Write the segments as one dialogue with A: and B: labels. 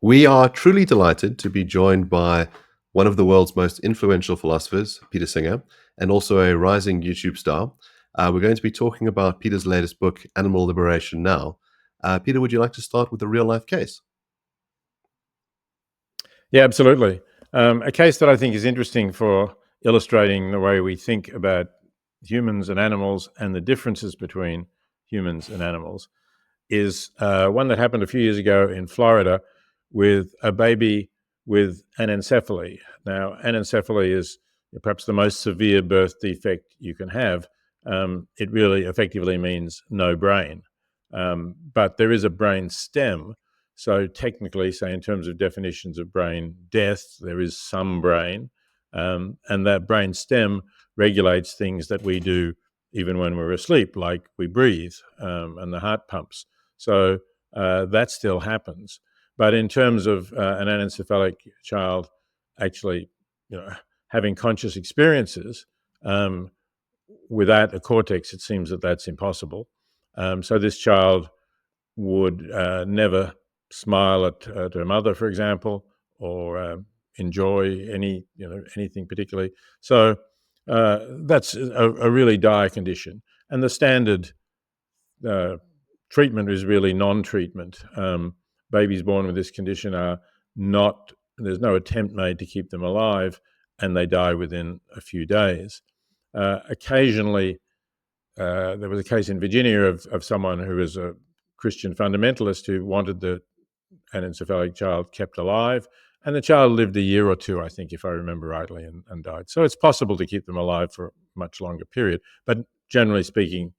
A: We are truly delighted to be joined by one of the world's most influential philosophers, Peter Singer, and also a rising YouTube star. We're going to be talking about Peter's latest book, Animal Liberation Now. Peter, would you like to start with a real life case?
B: Yeah, absolutely. A case that I think is interesting for illustrating the way we think about humans and animals and the differences between humans and animals is one that happened a few years ago in Florida with a baby with anencephaly. Now, anencephaly is perhaps the most severe birth defect you can have. It really effectively means no brain. But there is a brain stem. So technically, say in terms of definitions of brain death, there is some brain. And that brain stem regulates things that we do even when we're asleep, like we breathe and the heart pumps. So that still happens. But in terms of an anencephalic child actually, having conscious experiences without a cortex, it seems that that's impossible. So this child would never smile at her mother, for example, or enjoy anything particularly. So that's a really dire condition, and the standard uh, treatment is really non-treatment. Babies born with this condition are not. There's no attempt made to keep them alive, and they die within a few days. Occasionally, there was a case in Virginia of someone who was a Christian fundamentalist who wanted the anencephalic child kept alive, and the child lived a year or two, I think, if I remember rightly, and died. So it's possible to keep them alive for a much longer period, but generally speaking,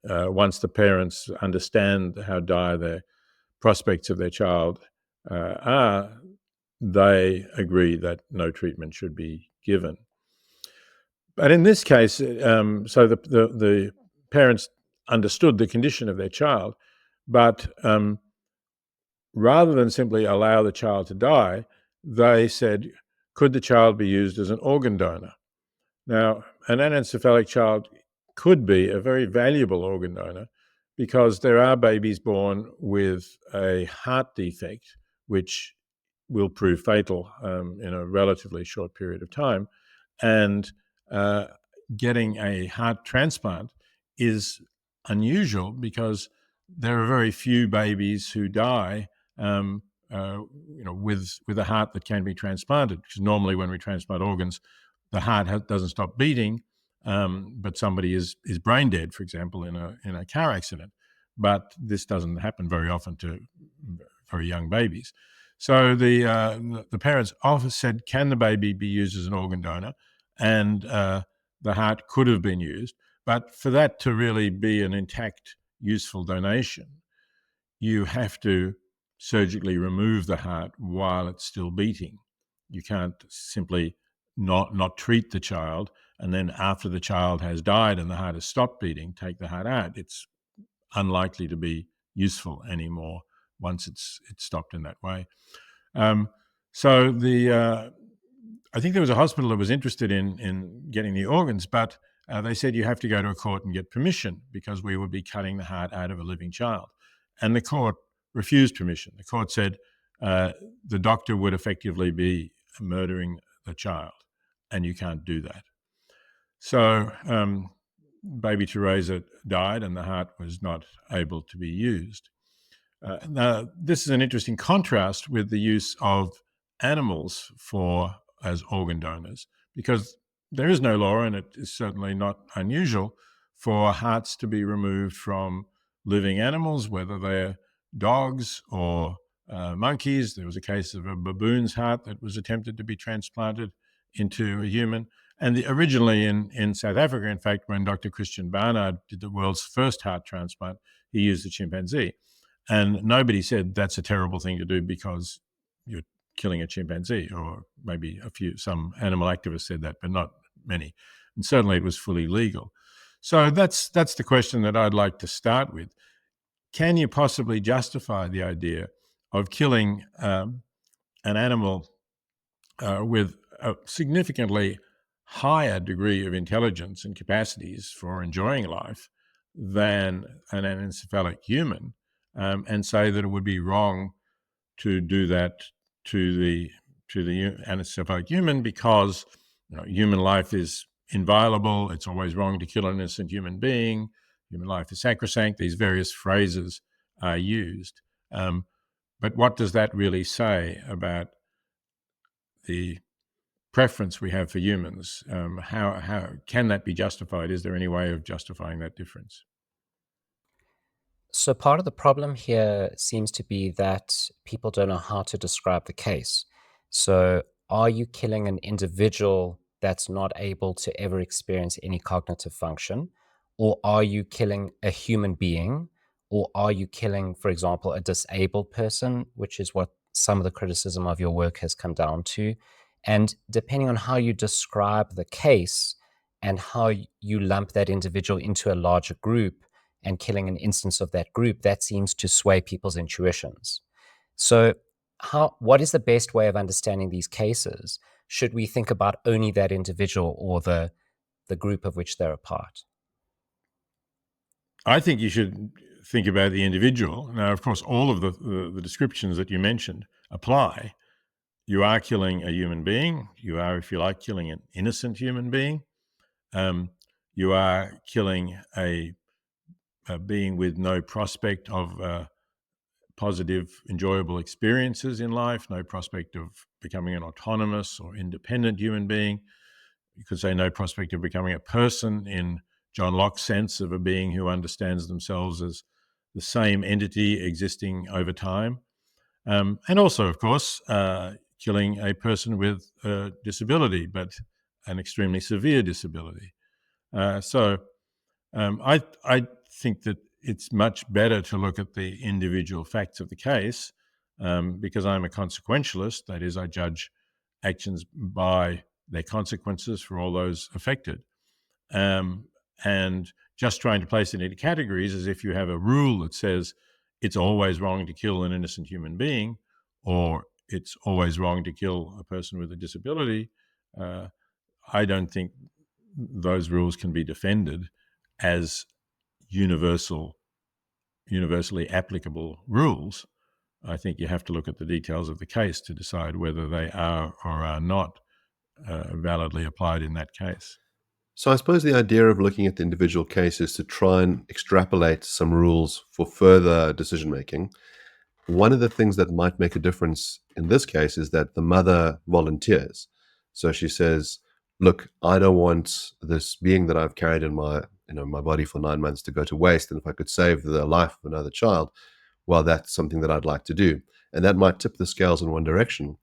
B: once the parents understand how dire the prospects of their child are, they agree that no treatment should be given. But in this case, so the parents understood the condition of their child, but rather than simply allow the child to die, they said, could the child be used as an organ donor? Now, an anencephalic child could be a very valuable organ donor because there are babies born with a heart defect, which will prove fatal in a relatively short period of time. And uh, getting a heart transplant is unusual because there are very few babies who die um, with a heart that can be transplanted. Because normally when we transplant organs, the heart doesn't stop beating, but somebody is brain dead, for example, in a car accident. But this doesn't happen very often to very young babies. So the parents often said, "Can the baby be used as an organ donor?" And the heart could have been used, but for that to really be an intact, useful donation, you have to surgically remove the heart while it's still beating. You can't simply not treat the child and then after the child has died and the heart has stopped beating, take the heart out. It's unlikely to be useful anymore once it's stopped in that way. Um, so I think there was a hospital that was interested in getting the organs, but they said you have to go to a court and get permission because we would be cutting the heart out of a living child. And the court refused permission. The court said the doctor would effectively be murdering the child, and you can't do that. So baby Teresa died, and the heart was not able to be used. Now, this is an interesting contrast with the use of animals as organ donors, because there is no law, and it is certainly not unusual for hearts to be removed from living animals, whether they're dogs or monkeys. There was a case of a baboon's heart that was attempted to be transplanted into a human. And originally in South Africa, in fact, when Dr. Christian Barnard did the world's first heart transplant, he used a chimpanzee. And nobody said that's a terrible thing to do because you're killing a chimpanzee, or maybe some animal activists said that, but not many. And certainly it was fully legal. So that's the question that I'd like to start with. Can you possibly justify the idea of killing an animal with a significantly higher degree of intelligence and capacities for enjoying life than an anencephalic human, and say that it would be wrong to do that to the anencephalic human, because human life is inviolable. It's always wrong to kill an innocent human being. Human life is sacrosanct. These various phrases are used. But what does that really say about the preference we have for humans? How can that be justified? Is there any way of justifying that difference?
C: So part of the problem here seems to be that people don't know how to describe the case. So are you killing an individual that's not able to ever experience any cognitive function? Or are you killing a human being? Or are you killing, for example, a disabled person, which is what some of the criticism of your work has come down to? And depending on how you describe the case and how you lump that individual into a larger group, and killing an instance of that group, that seems to sway people's intuitions. So what is the best way of understanding these cases? Should we think about only that individual or the group of which they're a part?
B: I think you should think about the individual. Now, of course, all of the descriptions that you mentioned apply. You are killing a human being. You are, if you like, killing an innocent human being. You are killing a being with no prospect of positive, enjoyable experiences in life, no prospect of becoming an autonomous or independent human being. You could say no prospect of becoming a person in John Locke's sense of a being who understands themselves as the same entity existing over time. And also, of course, killing a person with a disability, but an extremely severe disability. I think that it's much better to look at the individual facts of the case, because I'm a consequentialist. That is, I judge actions by their consequences for all those affected. And just trying to place it into categories as if you have a rule that says it's always wrong to kill an innocent human being, or it's always wrong to kill a person with a disability, I don't think those rules can be defended as universally applicable rules. I think you have to look at the details of the case to decide whether they are or are not validly applied in that case.
A: So I suppose the idea of looking at the individual case is to try and extrapolate some rules for further decision making. One of the things that might make a difference in this case is that the mother volunteers. So she says, look, I don't want this being that I've carried in my body for 9 months to go to waste. And if I could save the life of another child, well, that's something that I'd like to do. And that might tip the scales in one direction.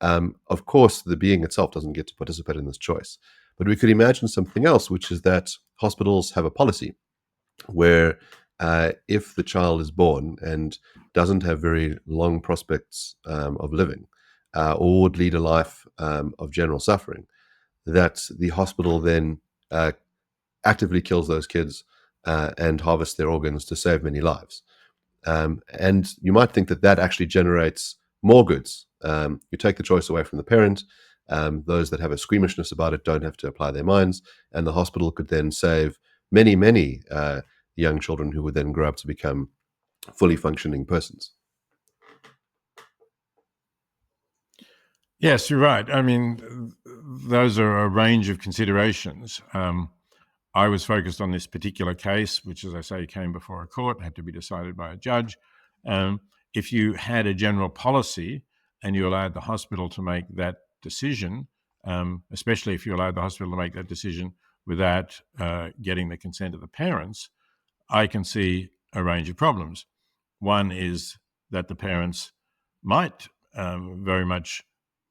A: Of course, the being itself doesn't get to participate in this choice. But we could imagine something else, which is that hospitals have a policy where if the child is born and doesn't have very long prospects of living, or would lead a life of general suffering, that the hospital then actively kills those kids and harvests their organs to save many lives. And you might think that that actually generates more goods. You take the choice away from the parent. Those that have a squeamishness about it don't have to apply their minds, and the hospital could then save many, many young children who would then grow up to become fully functioning persons.
B: Yes, you're right. I mean, those are a range of considerations. I was focused on this particular case, which, as I say, came before a court, had to be decided by a judge. If you had a general policy and you allowed the hospital to make that decision, especially if you allowed the hospital to make that decision without getting the consent of the parents, I can see a range of problems. One is that the parents might very much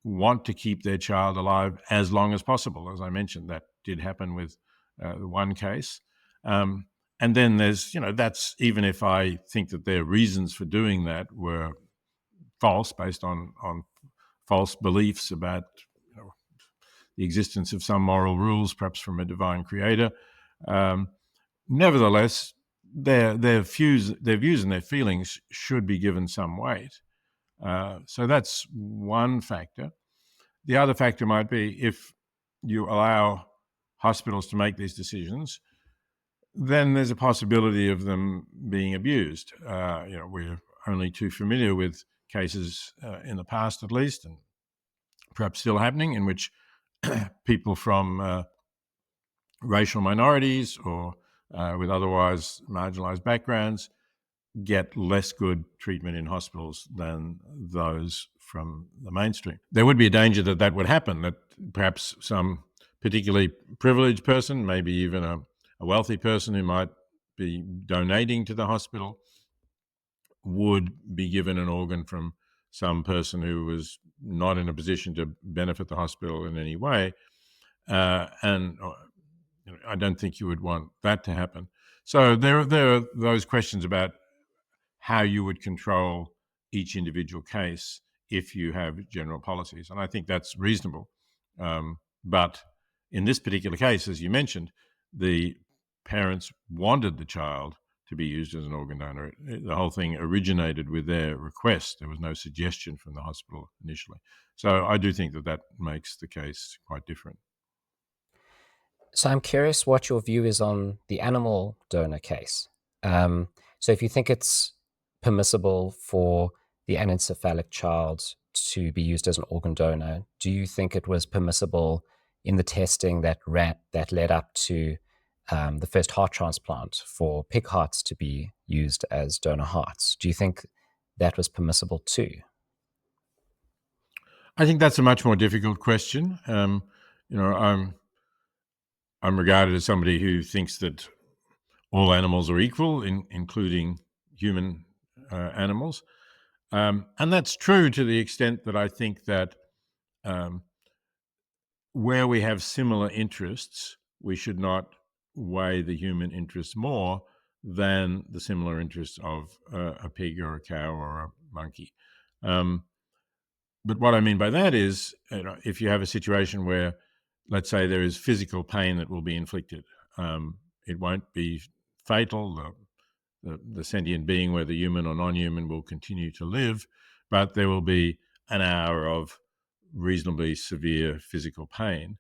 B: want to keep their child alive as long as possible. As I mentioned, that did happen with the one case. And then there's, that's even if I think that their reasons for doing that were false, based on false beliefs about the existence of some moral rules, perhaps from a divine creator. Nevertheless, their views and their feelings should be given some weight. So that's one factor. The other factor might be if you allow hospitals to make these decisions, then there's a possibility of them being abused. We're only too familiar with cases in the past at least, and perhaps still happening, in which people from racial minorities or with otherwise marginalized backgrounds get less good treatment in hospitals than those from the mainstream. There would be a danger that that would happen, that perhaps some particularly privileged person, maybe even a wealthy person who might be donating to the hospital, would be given an organ from some person who was not in a position to benefit the hospital in any way. And I don't think you would want that to happen. So there are those questions about how you would control each individual case if you have general policies. And I think that's reasonable. But in this particular case, as you mentioned, the parents wanted the child to be used as an organ donor. The whole thing originated with their request. There was no suggestion from the hospital initially. So I do think that that makes the case quite different.
C: So I'm curious what your view is on the animal donor case. So if you think it's permissible for the anencephalic child to be used as an organ donor, do you think it was permissible in the testing that led up to the first heart transplant for pig hearts to be used as donor hearts? Do you think that was permissible too?
B: I think that's a much more difficult question. I'm regarded as somebody who thinks that all animals are equal, including human animals. And that's true to the extent that I think that where we have similar interests, we should not weigh the human interests more than the similar interests of a pig or a cow or a monkey. But what I mean by that is, if you have a situation where, let's say, there is physical pain that will be inflicted, it won't be fatal. The sentient being, whether human or non-human, will continue to live, but there will be an hour of reasonably severe physical pain.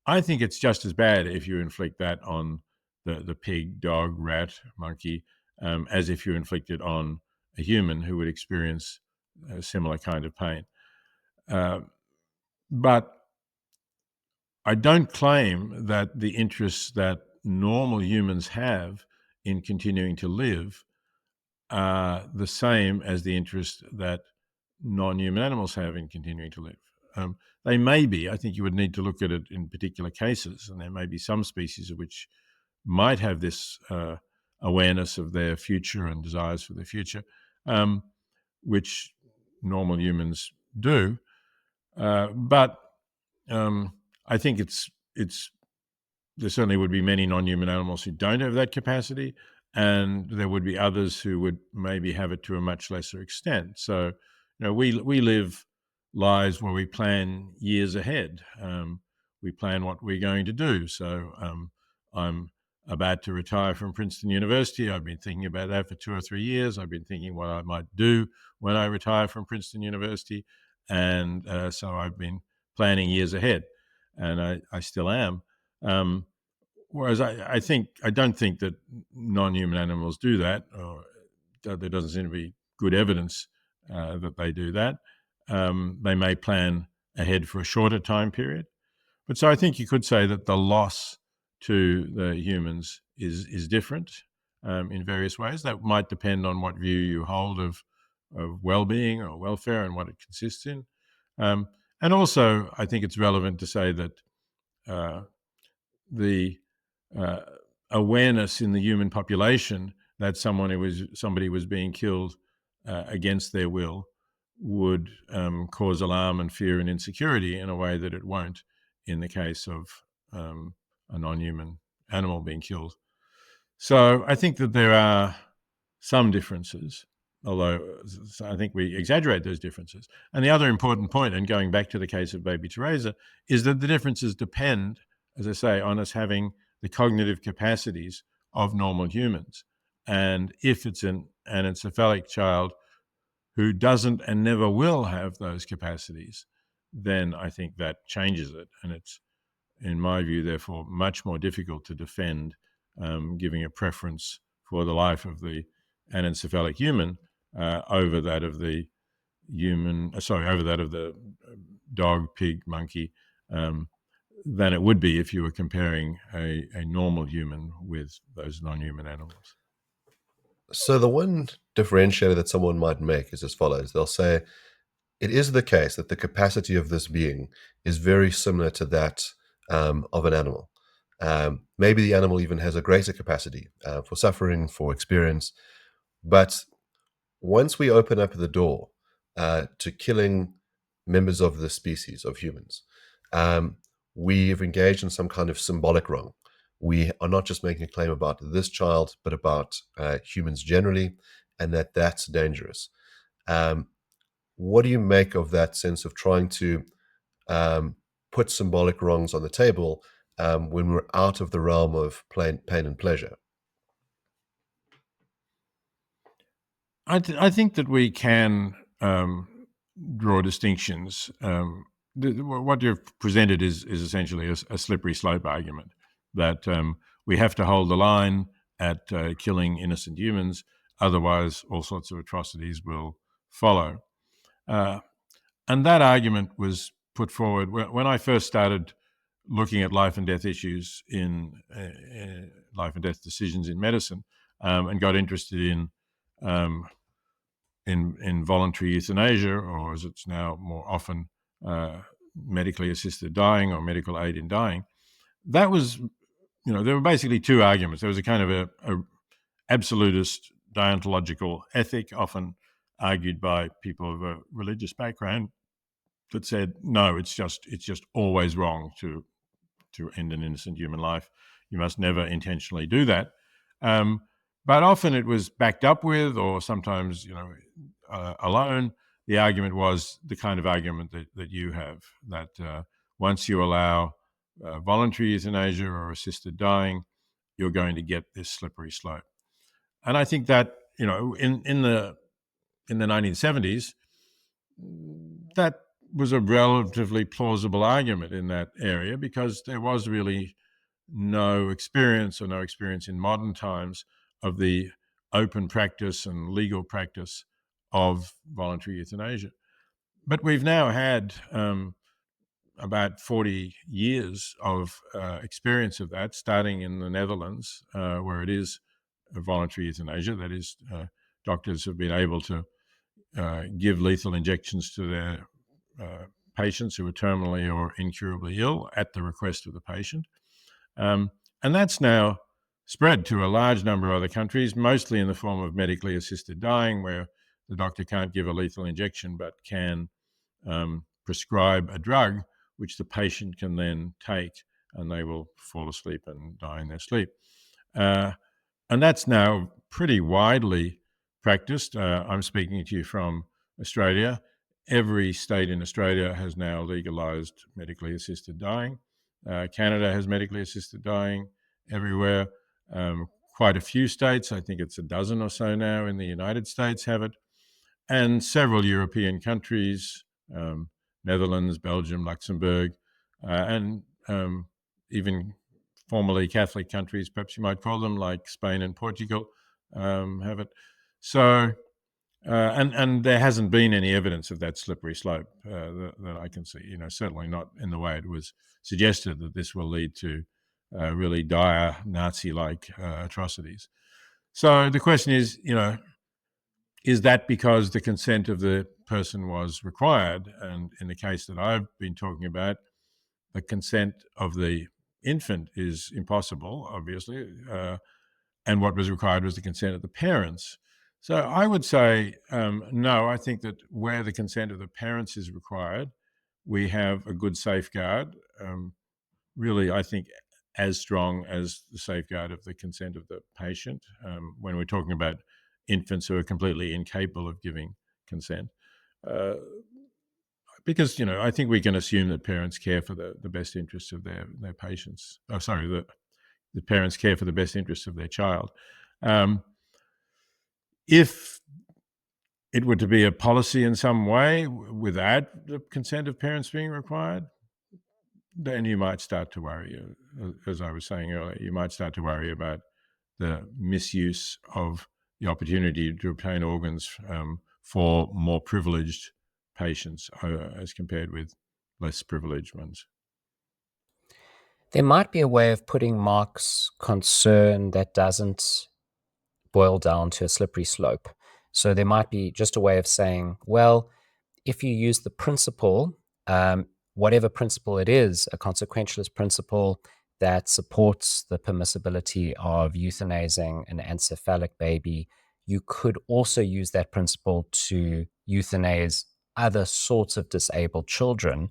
B: I think it's just as bad if you inflict that on the pig, dog, rat, monkey, as if you inflict it on a human who would experience a similar kind of pain. But I don't claim that the interests that normal humans have in continuing to live are the same as the interests that non-human animals have in continuing to live. They may be. I think you would need to look at it in particular cases, and there may be some species which might have this awareness of their future and desires for their future, which normal humans do. But I think there certainly would be many non-human animals who don't have that capacity, and there would be others who would maybe have it to a much lesser extent. So, we live lives where we plan years ahead. We plan what we're going to do. So I'm about to retire from Princeton University. I've been thinking about that for 2 or 3 years. I've been thinking what I might do when I retire from Princeton University. And so I've been planning years ahead, and I still am. Whereas I don't think that non-human animals do that, or there doesn't seem to be good evidence that they do that. They may plan ahead for a shorter time period. But so I think you could say that the loss to the humans is different in various ways. That might depend on what view you hold of well-being or welfare and what it consists in. And also, I think it's relevant to say that the awareness in the human population that somebody was being killed against their will would cause alarm and fear and insecurity in a way that it won't in the case of a non-human animal being killed. So I think that there are some differences, although I think we exaggerate those differences. And the other important point, and going back to the case of baby Teresa, is that the differences depend, as I say, on us having the cognitive capacities of normal humans. And if it's an anencephalic child who doesn't and never will have those capacities, then I think that changes it. And it's, in my view, therefore, much more difficult to defend giving a preference for the life of the anencephalic human over that of the over that of the dog, pig, monkey, than it would be if you were comparing a normal human with those non-human animals.
A: So the one differentiator that someone might make is as follows. They'll say, it is the case that the capacity of this being is very similar to that of an animal. Maybe the animal even has a greater capacity for suffering, for experience. But once we open up the door to killing members of the species of humans, we've engaged in some kind of symbolic wrong. We are not just making a claim about this child, but about humans generally, and that's dangerous. What do you make of that sense of trying to put symbolic wrongs on the table when we're out of the realm of pain and pleasure?
B: I think that we can draw distinctions. What you've presented is essentially a slippery slope argument, that we have to hold the line at killing innocent humans, otherwise all sorts of atrocities will follow. And that argument was put forward when I first started looking at life and death issues in life and death decisions in medicine, and got interested in voluntary euthanasia, or as it's now more often, medically assisted dying or medical aid in dying. That was, there were basically two arguments. There was a kind of a absolutist deontological ethic, often argued by people of a religious background, that said, no, it's just always wrong to end an innocent human life. You must never intentionally do that. But often it was backed up with, or sometimes, alone. The argument was the kind of argument that you have, that once you allow voluntary euthanasia or assisted dying, you're going to get this slippery slope. And I think that, in the 1970s, that was a relatively plausible argument in that area, because there was really no experience in modern times of the open practice and legal practice of voluntary euthanasia. But we've now had about 40 years of experience of that, starting in the Netherlands, where it is a voluntary euthanasia. That is, doctors have been able to give lethal injections to their patients who are terminally or incurably ill at the request of the patient. And that's now spread to a large number of other countries, mostly in the form of medically assisted dying, where the doctor can't give a lethal injection but can prescribe a drug which the patient can then take, and they will fall asleep and die in their sleep. And that's now pretty widely practiced. I'm speaking to you from Australia. Every state in Australia has now legalised medically assisted dying. Canada has medically assisted dying everywhere. Quite a few states, I think it's a dozen or so now in the United States, have it. And several European countries, Netherlands, Belgium, Luxembourg, and even formerly Catholic countries, perhaps you might call them, like Spain and Portugal, have it. So, and there hasn't been any evidence of that slippery slope that I can see. Certainly not in the way it was suggested, that this will lead to really dire Nazi-like atrocities. So the question is that because the consent of the person was required? And in the case that I've been talking about, the consent of the infant is impossible, obviously, and what was required was the consent of the parents. So I would say no. I think that where the consent of the parents is required, we have a good safeguard. Really, I think as strong as the safeguard of the consent of the patient when we're talking about infants who are completely incapable of giving consent. Because, I think we can assume that parents care for the best interests of their patients. The parents care for the best interests of their child. If it were to be a policy in some way without the consent of parents being required, then you might start to worry, as I was saying earlier, you might start to worry about the misuse of the opportunity to obtain organs for more privileged patients as compared with less privileged ones.
C: There might be a way of putting Mark's concern that doesn't boil down to a slippery slope. So there might be just a way of saying, well, if you use the principle, whatever principle it is, a consequentialist principle that supports the permissibility of euthanizing an anencephalic baby, you could also use that principle to euthanize other sorts of disabled children,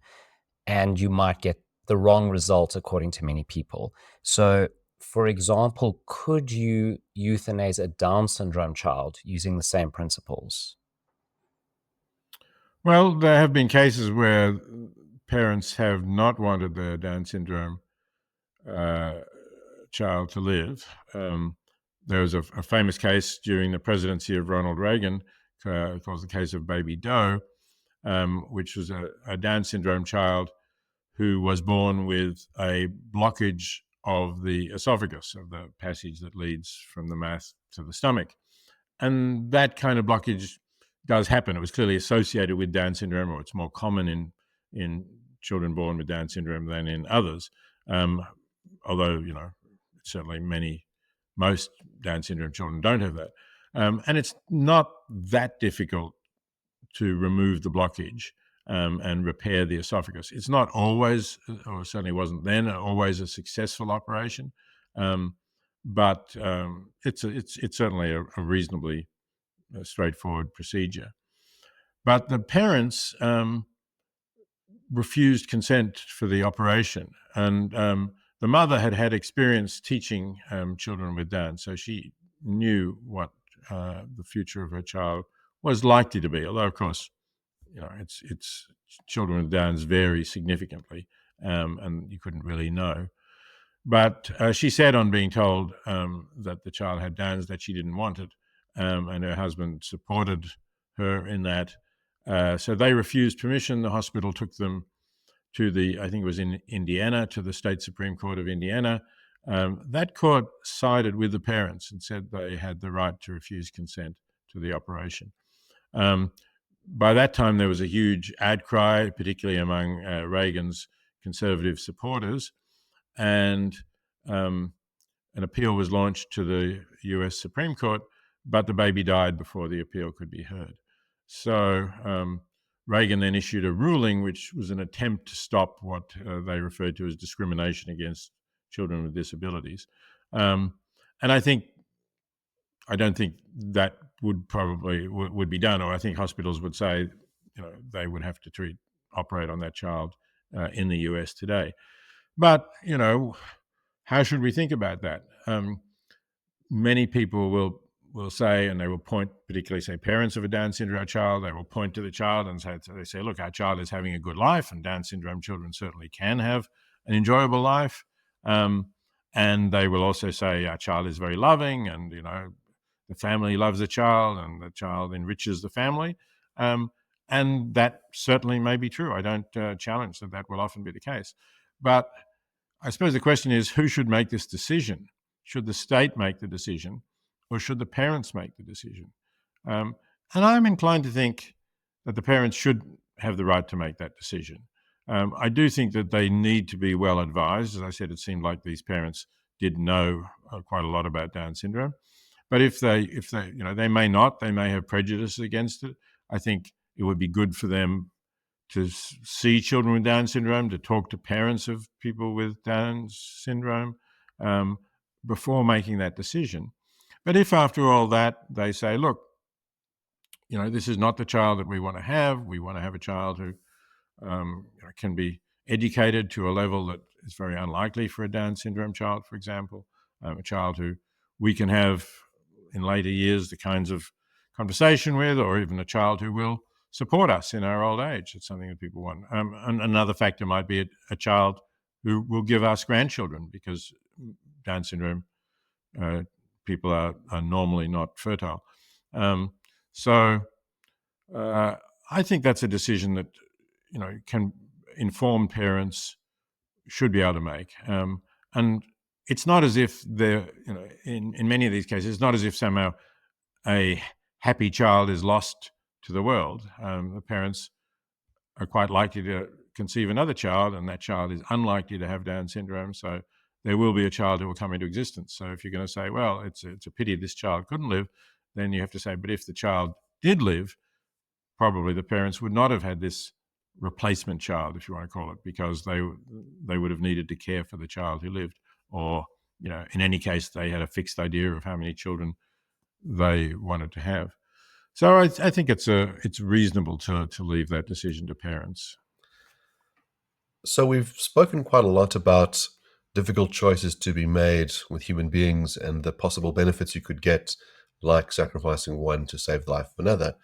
C: and you might get the wrong result according to many people. So, for example, could you euthanize a Down syndrome child using the same principles?
B: Well, there have been cases where parents have not wanted their Down syndrome child to live. There was a famous case during the presidency of Ronald Reagan, called the case of Baby Doe, which was a Down syndrome child who was born with a blockage of the esophagus, of the passage that leads from the mouth to the stomach. And that kind of blockage does happen. It was clearly associated with Down syndrome, or it's more common in children born with Down syndrome than in others. Although, certainly most Down syndrome children don't have that. And it's not that difficult to remove the blockage and repair the esophagus. It's not always, or certainly wasn't then, always a successful operation, but it's certainly a reasonably straightforward procedure. But the parents refused consent for the operation, and the mother had experience teaching children with Down, so she knew what the future of her child was likely to be. Although, of course, it's children with Downs vary significantly, and you couldn't really know. But she said, on being told that the child had Downs, that she didn't want it, and her husband supported her in that. So they refused permission. The hospital took them to I think it was in Indiana, to the State Supreme Court of Indiana. That court sided with the parents and said they had the right to refuse consent to the operation. By that time, there was a huge outcry, particularly among Reagan's conservative supporters, and an appeal was launched to the US Supreme Court, but the baby died before the appeal could be heard. So Reagan then issued a ruling which was an attempt to stop what they referred to as discrimination against children with disabilities. And I don't think that would be done, or I think hospitals would say, they would have to operate on that child in the US today. But, how should we think about that? Many people will say, and they will point, particularly say parents of a Down syndrome child, they will point to the child and say, look, our child is having a good life, and Down syndrome children certainly can have an enjoyable life. And they will also say our child is very loving, and, the family loves the child, and the child enriches the family. And that certainly may be true. I don't challenge that will often be the case. But I suppose the question is, who should make this decision? Should the state make the decision, or should the parents make the decision? And I'm inclined to think that the parents should have the right to make that decision. I do think that they need to be well advised. As I said, it seemed like these parents did know quite a lot about Down syndrome. But if they, they may not, they may have prejudice against it. I think it would be good for them to see children with Down syndrome, to talk to parents of people with Down syndrome before making that decision. But if after all that they say, look, this is not the child that we want to have. We want to have a child who can be educated to a level that is very unlikely for a Down syndrome child, for example, a child who we can have in later years the kinds of conversation with, or even a child who will support us in our old age. It's something that people want. And another factor might be a child who will give us grandchildren, because Down syndrome people are normally not fertile. So I think that's a decision that can informed parents should be able to make. And it's not as if they're, in many of these cases, it's not as if somehow a happy child is lost to the world. The parents are quite likely to conceive another child, and that child is unlikely to have Down syndrome. So there will be a child who will come into existence. So if you're going to say, well, it's a pity this child couldn't live, then you have to say, but if the child did live, probably the parents would not have had this replacement child, if you want to call it, because they would have needed to care for the child who lived, or in any case, they had a fixed idea of how many children they wanted to have. So I think it's reasonable to leave that decision to parents.
A: So we've spoken quite a lot about difficult choices to be made with human beings and the possible benefits you could get, like sacrificing one to save the life of another.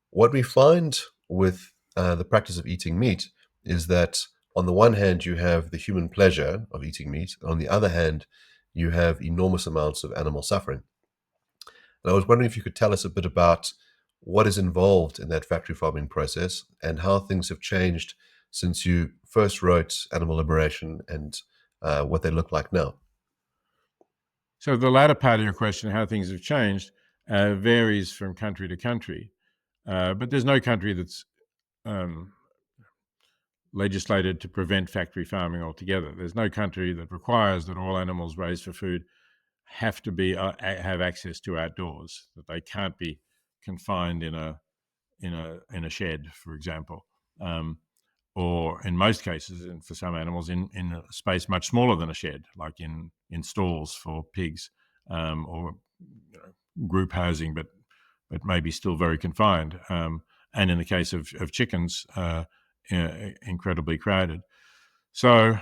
A: What we find with the practice of eating meat is that on the one hand, you have the human pleasure of eating meat. On the other hand, you have enormous amounts of animal suffering. And I was wondering if you could tell us a bit about what is involved in that factory farming process and how things have changed since you first wrote Animal Liberation and what they look like now.
B: So the latter part of your question, how things have changed, varies from country to country. But there's no country that's legislated to prevent factory farming altogether. There's no country that requires that all animals raised for food have to be have access to outdoors, that they can't be confined in a shed, for example, or in most cases, and for some animals, in a space much smaller than a shed, like in stalls for pigs, or group housing, but maybe still very confined. And in the case of chickens, incredibly crowded. So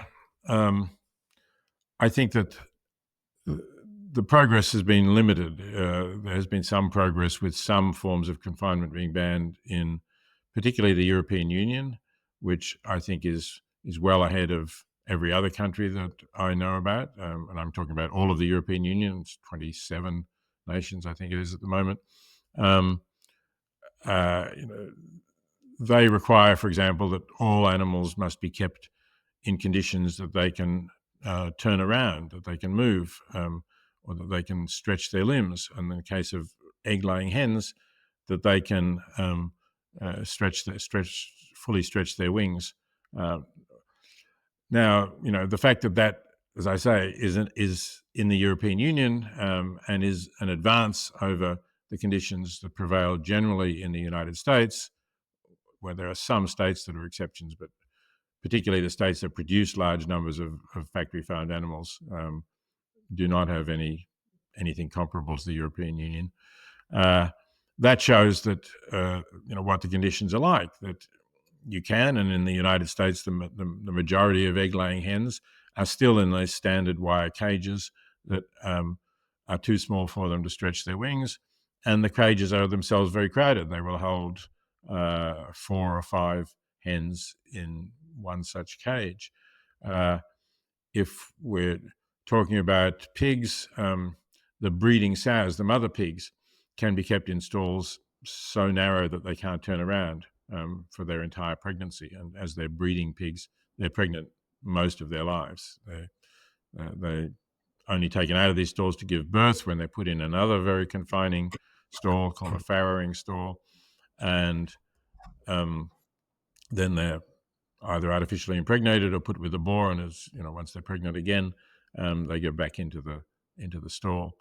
B: I think that the progress has been limited. There has been some progress with some forms of confinement being banned in particularly the European Union, which I think is well ahead of every other country that I know about. And I'm talking about all of the European Union. It's 27 nations, I think it is at the moment. They require, for example, that all animals must be kept in conditions that they can turn around, that they can move, or that they can stretch their limbs. And in the case of egg-laying hens, that they can fully stretch their wings. Now, the fact that, as I say, is in the European Union and is an advance over the conditions that prevail generally in the United States, where there are some states that are exceptions, but particularly the states that produce large numbers of factory farmed animals do not have anything comparable to the European Union. That shows that what the conditions are like, that you can, and in the United States, the majority of egg-laying hens are still in those standard wire cages that are too small for them to stretch their wings, and the cages are themselves very crowded. They will hold 4 or 5 hens in one such cage. If we're talking about pigs, the breeding sows, the mother pigs, can be kept in stalls so narrow that they can't turn around for their entire pregnancy. And as they're breeding pigs, they're pregnant most of their lives. They're only taken out of these stalls to give birth when they're put in another very confining stall called a farrowing stall. And then they're either artificially impregnated or put with a boar, and once they're pregnant again, they go back into the stall.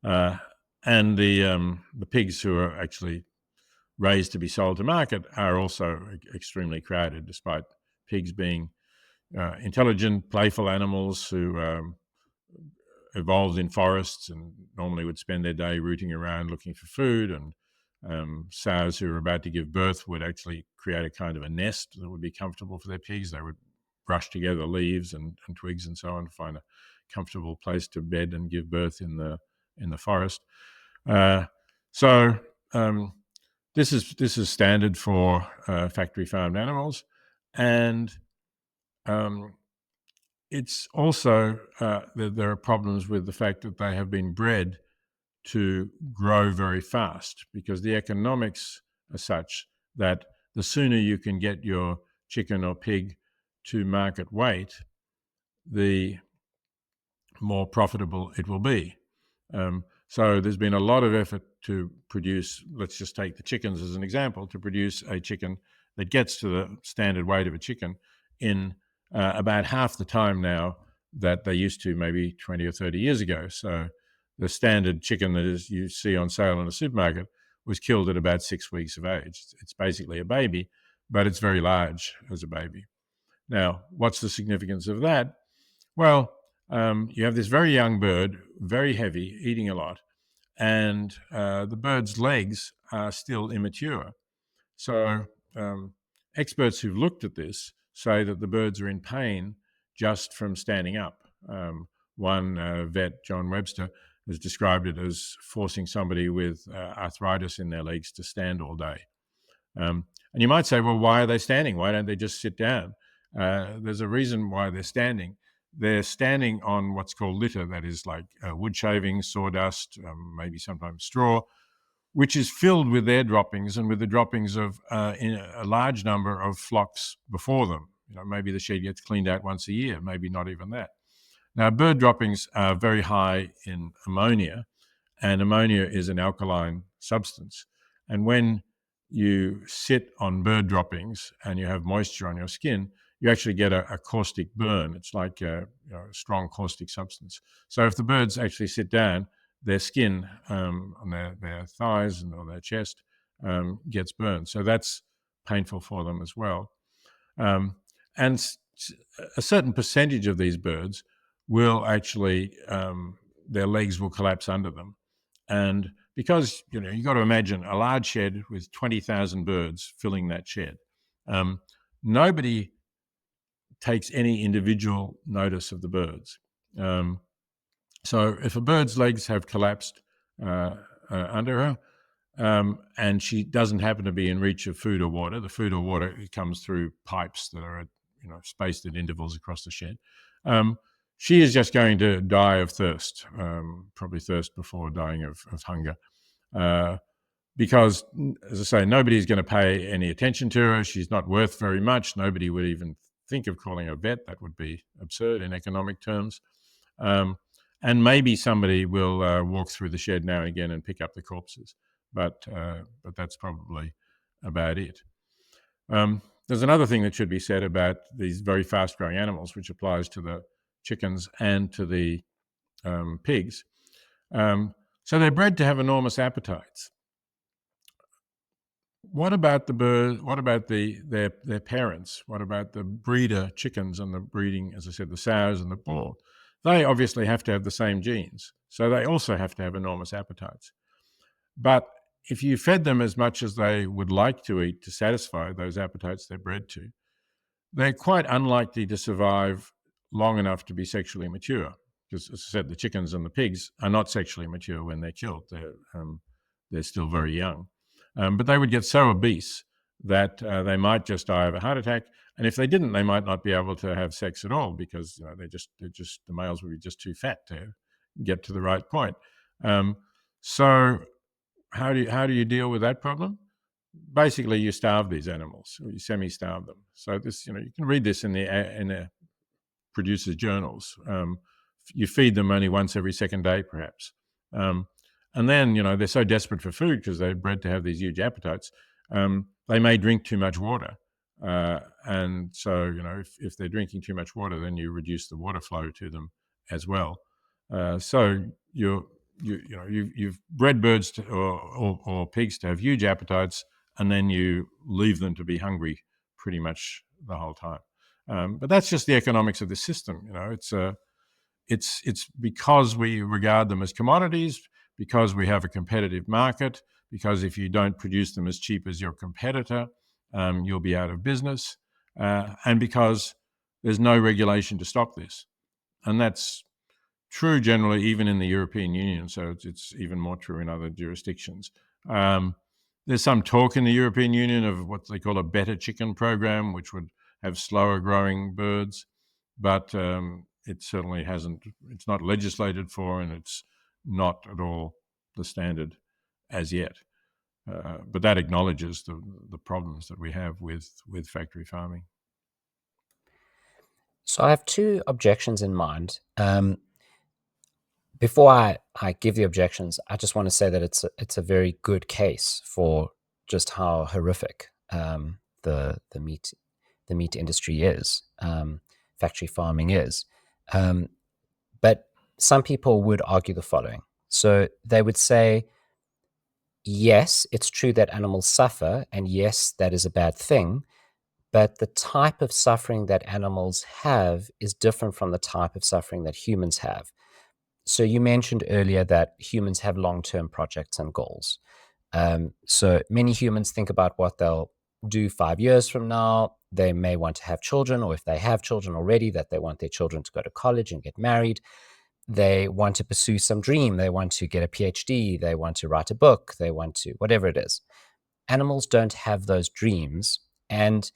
B: And the pigs who are actually raised to be sold to market are also extremely crowded, despite pigs being intelligent, playful animals who evolved in forests and normally would spend their day rooting around looking for food. And sows who are about to give birth would actually create a kind of a nest that would be comfortable for their pigs. They would brush together leaves and twigs and so on to find a comfortable place to bed and give birth in the forest. So this is standard for factory farmed animals, and it's also there are problems with the fact that they have been bred to grow very fast, because the economics are such that the sooner you can get your chicken or pig to market weight, the more profitable it will be. So there's been a lot of effort to produce, let's just take the chickens as an example, to produce a chicken that gets to the standard weight of a chicken in about half the time now that they used to maybe 20 or 30 years ago. So the standard chicken that is you see on sale in a supermarket was killed at about 6 weeks of age. It's basically a baby, but it's very large as a baby. Now, what's the significance of that? Well, you have this very young bird, very heavy, eating a lot, and the bird's legs are still immature. So experts who've looked at this say that the birds are in pain just from standing up. One vet, John Webster, has described it as forcing somebody with arthritis in their legs to stand all day. And you might say, well, why are they standing? Why don't they just sit down? There's a reason why they're standing. They're standing on what's called litter, that is like wood shavings, sawdust, maybe sometimes straw, which is filled with their droppings and with the droppings of a large number of flocks before them. Maybe the shed gets cleaned out once a year, maybe not even that. Now, bird droppings are very high in ammonia, and ammonia is an alkaline substance. And when you sit on bird droppings and you have moisture on your skin, you actually get a caustic burn. It's like a strong caustic substance. So if the birds actually sit down, their skin on their thighs and on their chest gets burned. So that's painful for them as well. And a certain percentage of these birds will actually, their legs will collapse under them. And because, you've got to imagine a large shed with 20,000 birds filling that shed. Nobody takes any individual notice of the birds. So if a bird's legs have collapsed under her, and she doesn't happen to be in reach of food or water, the food or water comes through pipes that are spaced at intervals across the shed, she is just going to die of thirst, probably thirst before dying of hunger. Because, as I say, nobody's going to pay any attention to her. She's not worth very much. Nobody would even think of calling a vet. That would be absurd in economic terms. And maybe somebody will walk through the shed now and again and pick up the corpses. But that's probably about it. There's another thing that should be said about these very fast-growing animals, which applies to the chickens and to the pigs. So they're bred to have enormous appetites. What about the bird? What about their parents? What about the breeder chickens and the breeding, as I said, the sows and the boar? They obviously have to have the same genes, so they also have to have enormous appetites. But if you fed them as much as they would like to eat to satisfy those appetites they're bred to, they're quite unlikely to survive long enough to be sexually mature. Because, as I said, the chickens and the pigs are not sexually mature when they're killed. They're still very young. But they would get so obese that they might just die of a heart attack. And if they didn't, they might not be able to have sex at all because the males would be just too fat to get to the right point. So how do you deal with that problem? Basically, you starve these animals, or you semi-starve them. So this, you can read this in the producers' journals. You feed them only once every second day, perhaps. And then, they're so desperate for food because they're bred to have these huge appetites, they may drink too much water. And so, if they're drinking too much water, then you reduce the water flow to them as well. So you've bred birds or pigs to have huge appetites, and then you leave them to be hungry pretty much the whole time. But that's just the economics of the system. It's because we regard them as commodities, because we have a competitive market, because if you don't produce them as cheap as your competitor, you'll be out of business, and because there's no regulation to stop this. And that's true generally even in the European Union, so it's even more true in other jurisdictions. There's some talk in the European Union of what they call a better chicken program, which would have slower growing birds, but it certainly it's not legislated for, and it's not at all the standard as yet. But that acknowledges the problems that we have with factory farming.
C: So I have two objections in mind. Before I give the objections, I just want to say that it's a very good case for just how horrific the meat industry is, factory farming is. But some people would argue the following. So they would say, yes, it's true that animals suffer, and yes, that is a bad thing. But the type of suffering that animals have is different from the type of suffering that humans have. So you mentioned earlier that humans have long-term projects and goals. So many humans think about what they'll do 5 years from now. They may want to have children, or if they have children already, that they want their children to go to college and get married. They want to pursue some dream. They want to get a PhD. They want to write a book. They want to, whatever it is. Animals don't have those dreams. And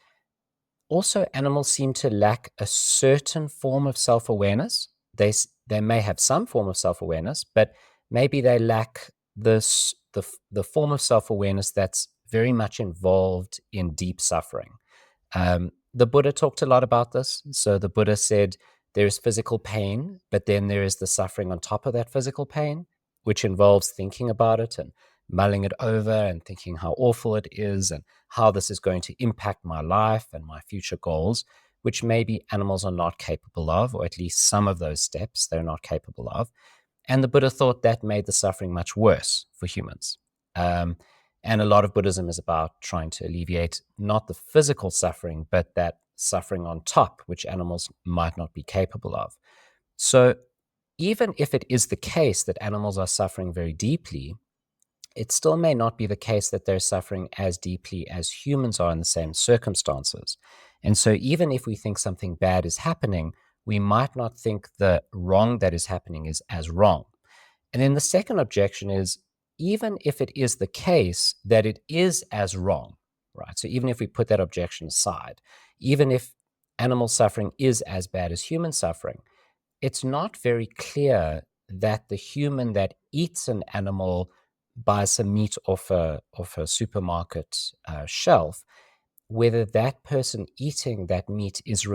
C: also, animals seem to lack a certain form of self-awareness. They may have some form of self-awareness, but maybe they lack the form of self-awareness that's very much involved in deep suffering. The Buddha talked a lot about this. So the Buddha said there is physical pain, but then there is the suffering on top of that physical pain, which involves thinking about it and mulling it over and thinking how awful it is and how this is going to impact my life and my future goals, which maybe animals are not capable of, or at least some of those steps they're not capable of. And the Buddha thought that made the suffering much worse for humans. And a lot of Buddhism is about trying to alleviate not the physical suffering, but that suffering on top, which animals might not be capable of. So even if it is the case that animals are suffering very deeply, it still may not be the case that they're suffering as deeply as humans are in the same circumstances. And so even if we think something bad is happening, we might not think the wrong that is happening is as wrong. And then the second objection is, even if it is the case that it is as wrong, right? So even if we put that objection aside, even if animal suffering is as bad as human suffering, it's not very clear that the human that eats an animal, buys some meat off a supermarket shelf, whether that person eating that meat is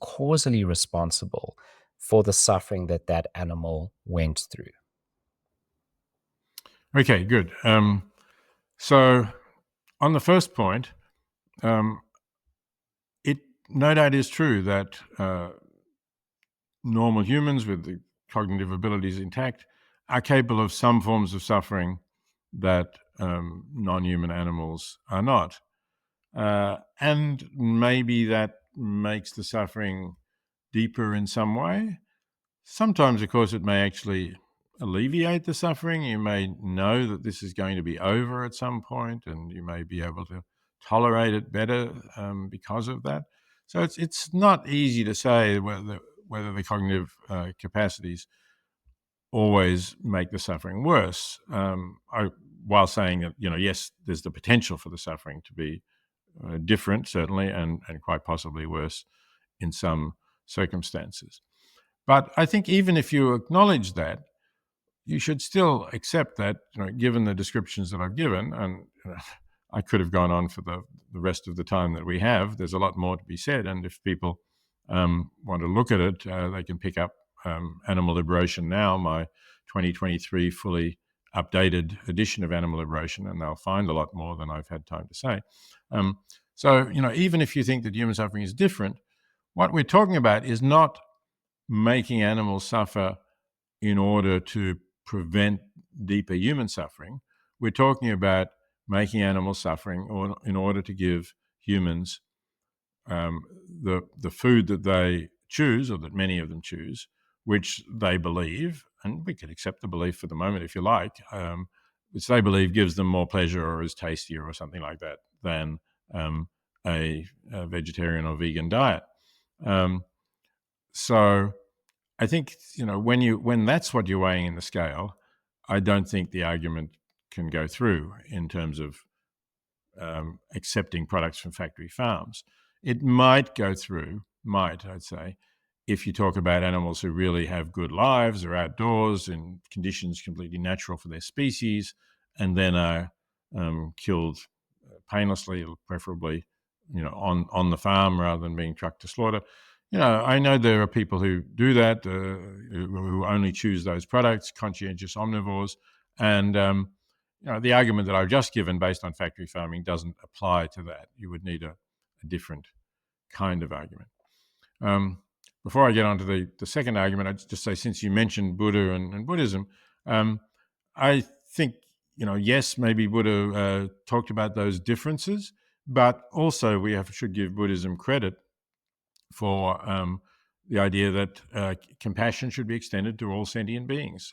C: causally responsible for the suffering that that animal went through.
B: Okay, good. So on the first point, it no doubt is true that normal humans with the cognitive abilities intact are capable of some forms of suffering that non-human animals are not. And maybe that makes the suffering deeper in some way. Sometimes, of course, it may actually alleviate the suffering. You may know that this is going to be over at some point, and you may be able to tolerate it better because of that. So it's not easy to say whether the cognitive capacities always make the suffering worse. While saying that, yes, there's the potential for the suffering to be different, certainly, and quite possibly worse in some circumstances. But I think even if you acknowledge that, you should still accept that, given the descriptions that I've given, and I could have gone on for the rest of the time that we have. There's a lot more to be said, and if people want to look at it, they can pick up Animal Liberation Now, my 2023 fully updated edition of Animal Liberation, and they'll find a lot more than I've had time to say. So, even if you think that human suffering is different, what we're talking about is not making animals suffer in order to prevent deeper human suffering. We're talking about making animals suffering or in order to give humans the food that they choose, or that many of them choose, which they believe, and we can accept the belief for the moment if you like, which they believe gives them more pleasure or is tastier or something like that than a vegetarian or vegan diet. So I think, when that's what you're weighing in the scale, I don't think the argument can go through in terms of accepting products from factory farms. It might go through, I'd say, if you talk about animals who really have good lives, are outdoors in conditions completely natural for their species, and then are killed painlessly, preferably, on the farm rather than being trucked to slaughter. I know there are people who do that, who only choose those products, conscientious omnivores, and the argument that I've just given based on factory farming doesn't apply to that. You would need a different kind of argument. Before I get on to the second argument, I'd just say, since you mentioned Buddha and Buddhism, I think, yes, maybe Buddha talked about those differences, but also we should give Buddhism credit for the idea that compassion should be extended to all sentient beings.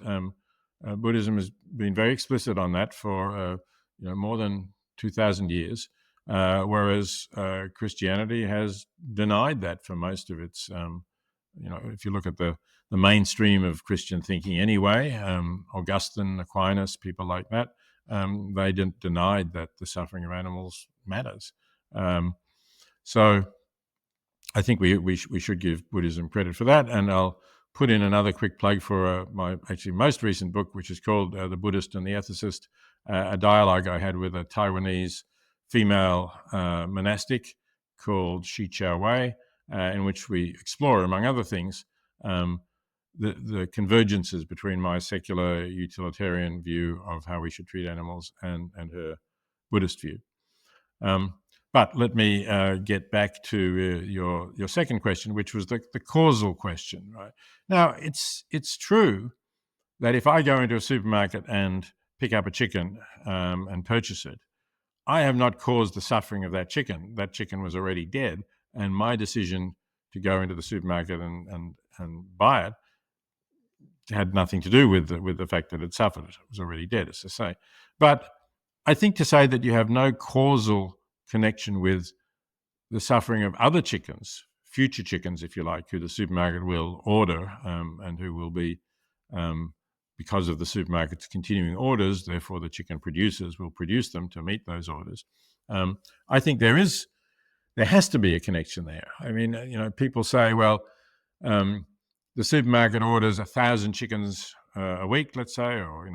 B: Buddhism has been very explicit on that for more than 2,000 years, whereas Christianity has denied that for most of its. If you look at the mainstream of Christian thinking, anyway, Augustine, Aquinas, people like that, they denied that the suffering of animals matters. So I think we should give Buddhism credit for that, and I'll put in another quick plug for my actually most recent book, which is called The Buddhist and the Ethicist, a dialogue I had with a Taiwanese female monastic called Shi Chao Wei, in which we explore, among other things, the convergences between my secular utilitarian view of how we should treat animals and her Buddhist view. But let me get back to your second question, which was the causal question. Right now, it's true that if I go into a supermarket and pick up a chicken and purchase it, I have not caused the suffering of that chicken. That chicken was already dead, and my decision to go into the supermarket and buy it had nothing to do with the fact that it suffered. It was already dead, as I say. But I think to say that you have no causal connection with the suffering of other chickens, future chickens, if you like, who the supermarket will order and who will be, because of the supermarket's continuing orders, therefore the chicken producers will produce them to meet those orders. I think there has to be a connection there. I mean, people say, well, the supermarket orders 1,000 chickens a week, let's say, or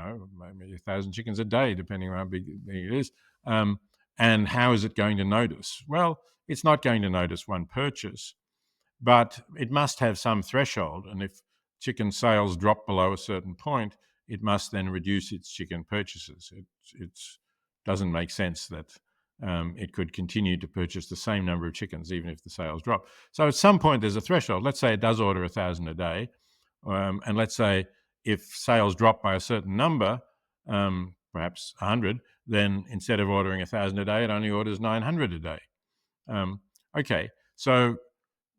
B: maybe 1,000 chickens a day, depending on how big it is. And how is it going to notice? Well, it's not going to notice one purchase, but it must have some threshold. And if chicken sales drop below a certain point, it must then reduce its chicken purchases. It doesn't make sense that it could continue to purchase the same number of chickens even if the sales drop. So at some point there's a threshold. Let's say it does order 1,000 a day, and let's say if sales drop by a certain number, perhaps 100, then instead of ordering 1,000 a day, it only orders 900 a day. Okay, so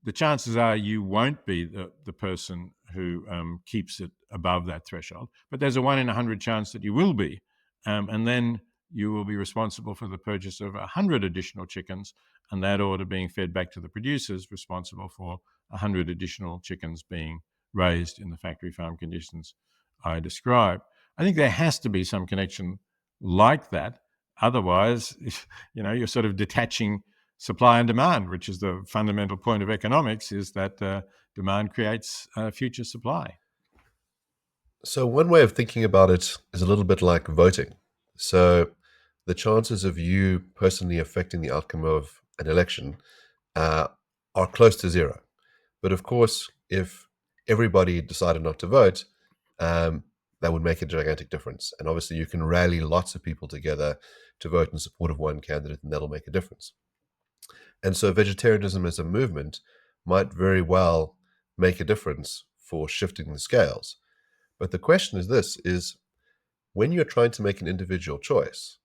B: the chances are you won't be the person who keeps it above that threshold, but there's a 1 in 100 chance that you will be, and then you will be responsible for the purchase of 100 additional chickens, and that order being fed back to the producers responsible for 100 additional chickens being raised in the factory farm conditions I described. I think there has to be some connection like that. Otherwise, you're sort of detaching supply and demand, which is the fundamental point of economics, is that demand creates future supply.
A: So one way of thinking about it is a little bit like voting. So the chances of you personally affecting the outcome of an election are close to zero. But of course, if everybody decided not to vote, that would make a gigantic difference. And obviously you can rally lots of people together to vote in support of one candidate, and that'll make a difference. And so vegetarianism as a movement might very well make a difference for shifting the scales. But the question is this, is when you're trying to make an individual choice,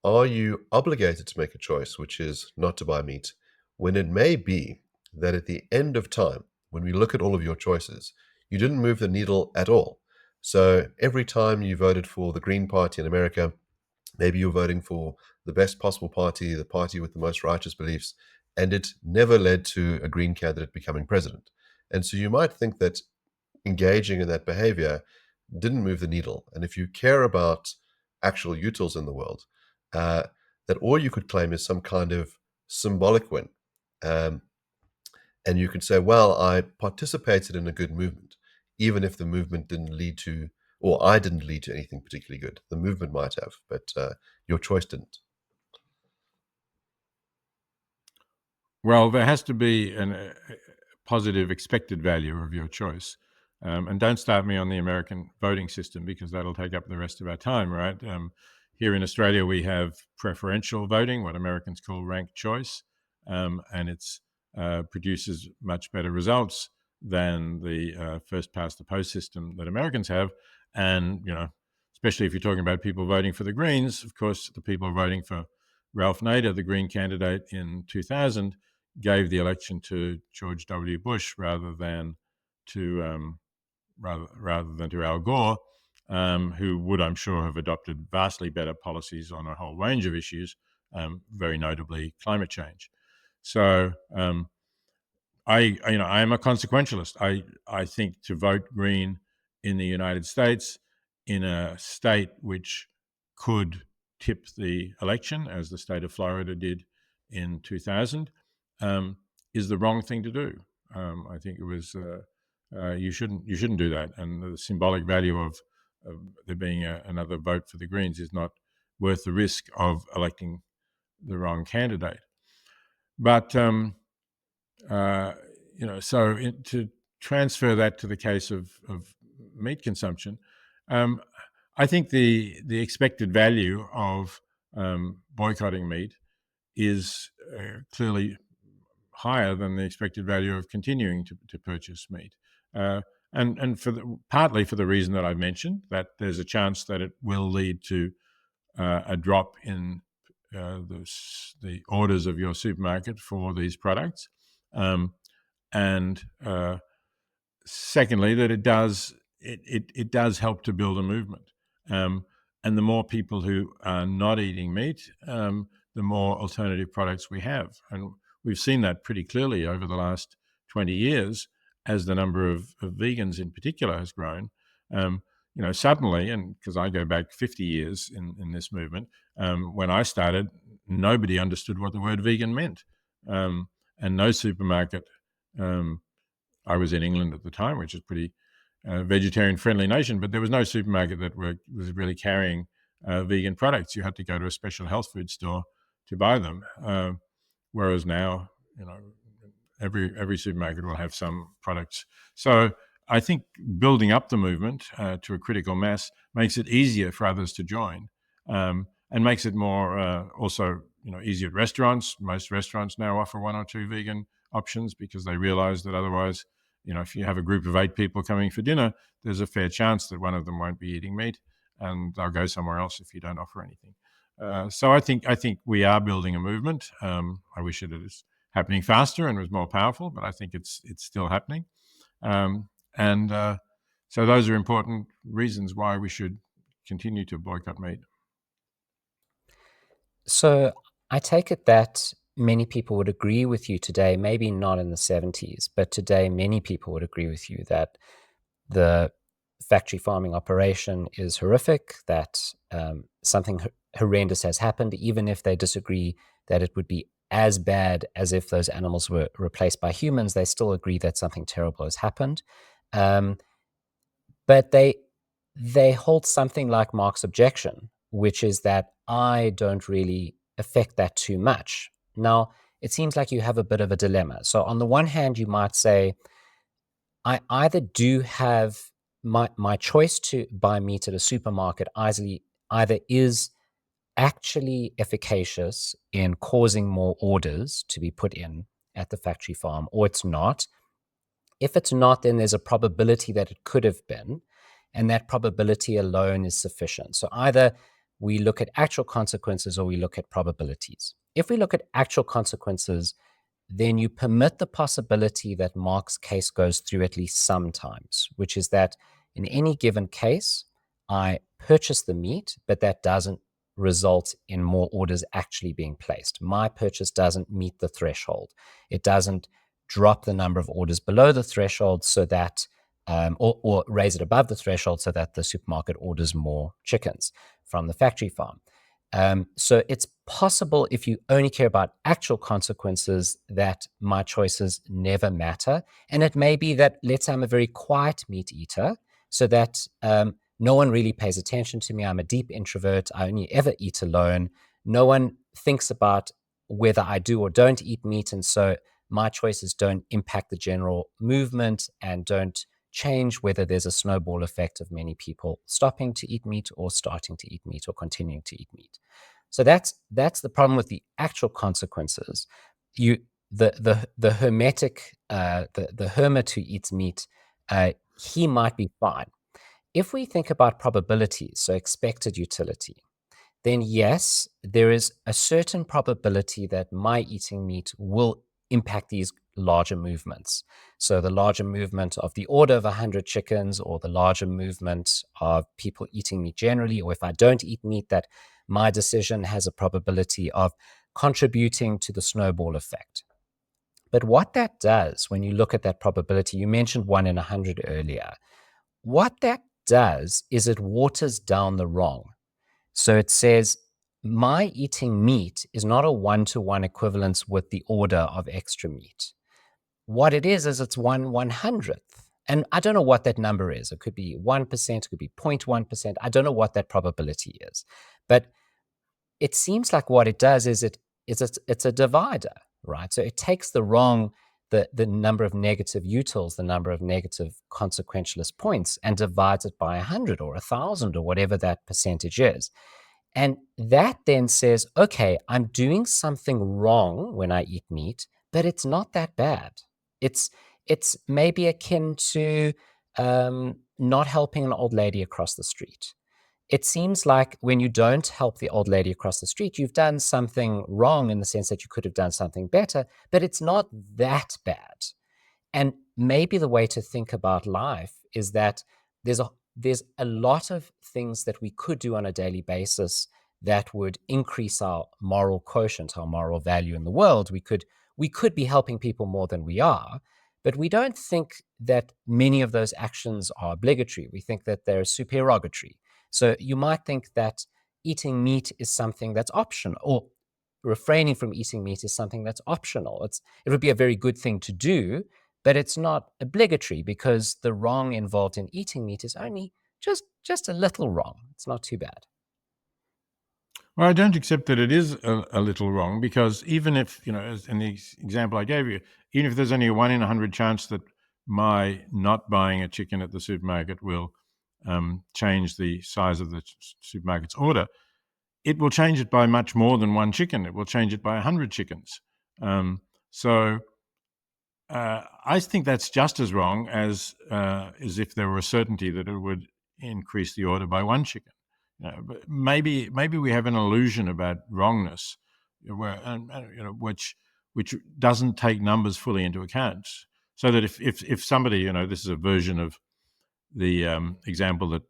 A: are you obligated to make a choice, which is not to buy meat, when it may be that at the end of time, when we look at all of your choices, you didn't move the needle at all? So every time you voted for the Green Party in America, maybe you're voting for the best possible party, the party with the most righteous beliefs, and it never led to a Green candidate becoming president. And so you might think that engaging in that behavior didn't move the needle. And if you care about actual utils in the world, that all you could claim is some kind of symbolic win. And you could say, well, I participated in a good movement, even if the movement didn't lead to, or I didn't lead to anything particularly good. The movement might have, but your choice didn't.
B: Well, there has to be positive expected value of your choice. And don't start me on the American voting system, because that'll take up the rest of our time, right? Here in Australia, we have preferential voting, what Americans call ranked choice, and it produces much better results than the first past the post system that Americans have. And, especially if you're talking about people voting for the Greens, of course, the people voting for Ralph Nader, the Green candidate in 2000, gave the election to George W. Bush rather than to Al Gore, who would, I'm sure, have adopted vastly better policies on a whole range of issues, very notably climate change. So I am a consequentialist. I think to vote Green in the United States, in a state which could tip the election, as the state of Florida did in 2000, is the wrong thing to do. I think it was you shouldn't do that, and the symbolic value of there being another vote for the Greens is not worth the risk of electing the wrong candidate. But to transfer that to the case of meat consumption, I think the expected value of boycotting meat is clearly higher than the expected value of continuing to purchase meat, and partly for the reason that I've mentioned, that there's a chance that it will lead to a drop in the orders of your supermarket for these products, and secondly, that it does help to build a movement, and the more people who are not eating meat, the more alternative products we have, and we've seen that pretty clearly over the last 20 years as the number of vegans in particular has grown. Suddenly, and because I go back 50 years in this movement, when I started, nobody understood what the word vegan meant, and no supermarket. I was in England at the time, which is pretty vegetarian-friendly nation, but there was no supermarket that was really carrying vegan products. You had to go to a special health food store to buy them. Whereas now, every supermarket will have some products. So I think building up the movement to a critical mass makes it easier for others to join, and makes it more also easier at restaurants. Most restaurants now offer 1 or 2 vegan options because they realize that otherwise, if you have a group of 8 people coming for dinner, there's a fair chance that one of them won't be eating meat, and they'll go somewhere else if you don't offer anything. So I think we are building a movement. I wish it was happening faster and was more powerful, but I think it's still happening. So those are important reasons why we should continue to boycott meat.
C: So I take it that many people would agree with you today, maybe not in the 70s, but today many people would agree with you that the factory farming operation is horrific, that something horrendous has happened, even if they disagree that it would be as bad as if those animals were replaced by humans. They still agree that something terrible has happened. But they hold something like Marx's objection, which is that I don't really affect that too much. Now, it seems like you have a bit of a dilemma. So on the one hand, you might say, I either do have my choice to buy meat at a supermarket either is actually efficacious in causing more orders to be put in at the factory farm, or it's not. If it's not, then there's a probability that it could have been, and that probability alone is sufficient. So either we look at actual consequences or we look at probabilities. If we look at actual consequences, then you permit the possibility that Marx's case goes through at least sometimes, which is that in any given case, I purchase the meat, but that doesn't result in more orders actually being placed. My purchase doesn't meet the threshold. It doesn't drop the number of orders below the threshold so that, or raise it above the threshold so that the supermarket orders more chickens from the factory farm. So it's possible, if you only care about actual consequences, that my choices never matter. And it may be that, let's say I'm a very quiet meat eater, so that no one really pays attention to me. I'm a deep introvert. I only ever eat alone. No one thinks about whether I do or don't eat meat. And so my choices don't impact the general movement and don't change whether there's a snowball effect of many people stopping to eat meat or starting to eat meat or continuing to eat meat. So that's the problem with the actual consequences. The hermetic the hermit who eats meat, he might be fine. If we think about probabilities, so expected utility, then yes, there is a certain probability that my eating meat will impact these larger movements. So the larger movement of the order of 100 chickens, or the larger movement of people eating meat generally, or if I don't eat meat, that my decision has a probability of contributing to the snowball effect. But what that does, when you look at that probability, you mentioned 1 in 100 earlier, what that does is it waters down the wrong. So it says, my eating meat is not a 1-to-1 equivalence with the order of extra meat. What it is it's 1/100th. And I don't know what that number is. It could be 1%, it could be 0.1%. I don't know what that probability is. But it seems like what it does is it's a divider, right? So it takes the number of negative utils, the number of negative consequentialist points, and divides it by 100 or 1,000 or whatever that percentage is. And that then says, okay, I'm doing something wrong when I eat meat, but it's not that bad. It's maybe akin to not helping an old lady across the street. It seems like when you don't help the old lady across the street, you've done something wrong in the sense that you could have done something better, but it's not that bad. And maybe the way to think about life is that there's a lot of things that we could do on a daily basis that would increase our moral quotient, our moral value in the world. We could be helping people more than we are, but we don't think that many of those actions are obligatory. We think that they're supererogatory. So you might think that eating meat is something that's optional, or refraining from eating meat is something that's optional. It would be a very good thing to do, but it's not obligatory, because the wrong involved in eating meat is only just a little wrong. It's not too bad.
B: Well, I don't accept that it is a little wrong, because even if, as in the example I gave you, even if there's only a 1 in 100 chance that my not buying a chicken at the supermarket will change the size of the supermarket's order, it will change it by much more than one chicken. It will change it by 100 chickens. So I think that's just as wrong as if there were a certainty that it would increase the order by one chicken. But maybe we have an illusion about wrongness, which doesn't take numbers fully into account. So that if somebody, this is a version of the example that